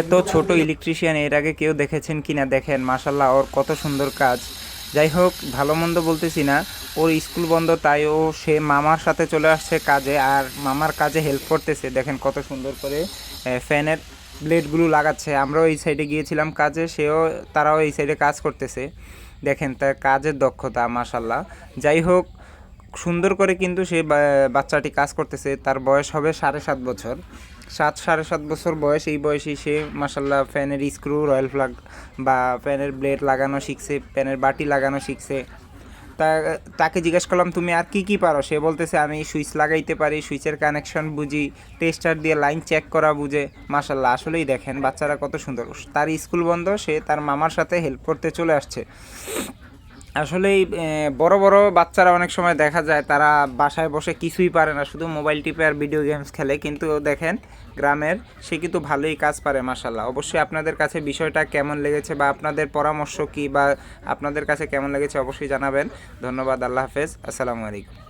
এত ছোট ইলেকট্রিশিয়ান এর আগে কেউ দেখেছেন কিনা দেখেন মাশাল্লাহ ওর কত সুন্দর কাজ। যাই হোক ভালো মন্দ বলতেছি না, ওর স্কুল বন্ধ তাই সে মামার সাথে চলে আসছে কাজে, আর মামার কাজে হেল্প করতেছে। দেখেন কত সুন্দর করে ফ্যানের ব্লেডগুলো লাগাচ্ছে। আমরাও এই সাইডে গিয়েছিলাম কাজে, তারাও এই সাইডে কাজ করতেছে। দেখেন তার কাজের দক্ষতা মাশাল্লাহ। যাই হোক সুন্দর করে কিন্তু সে বাচ্চাটি কাজ করতেছে। তার বয়স হবে 7.5 বছর, 7.5 বছর বয়স। এই বয়সেই সে মাসাল্লাহ ফ্যানের স্ক্রু, রয়্যাল প্লাগ বা ফ্যানের ব্লেড লাগানো শিখছে, ফ্যানের বাটি লাগানো শিখছে। তা তাকে জিজ্ঞেস করলাম তুমি আর কি কি পারো? সে বলতেছে আমি সুইচ লাগাইতে পারি, সুইচের কানেকশন বুঝি, টেস্টার দিয়ে লাইন চেক করা বুঝে। মাসাল্লাহ আসলেই দেখেন বাচ্চারা কত সুন্দর। তার স্কুল বন্ধ, সে তার মামার সাথে হেল্প করতে চলে আসছে। আসলেই বড় বড় বাচ্চারা অনেক সময় দেখা যায় তারা বাসায় বসে কিছুই পারে না, শুধু মোবাইল টিপে আর ভিডিও গেমস খেলে। কিন্তু দেখেন গ্রামের সে কিন্তু ভালোই কাজ পারে মাশাল্লাহ। অবশ্যই আপনাদের কাছে বিষয়টা কেমন লেগেছে বা আপনাদের পরামর্শ কী বা আপনাদের কাছে কেমন লেগেছে অবশ্যই জানাবেন। ধন্যবাদ, আল্লাহ হাফেজ, আসসালামু আলাইকুম।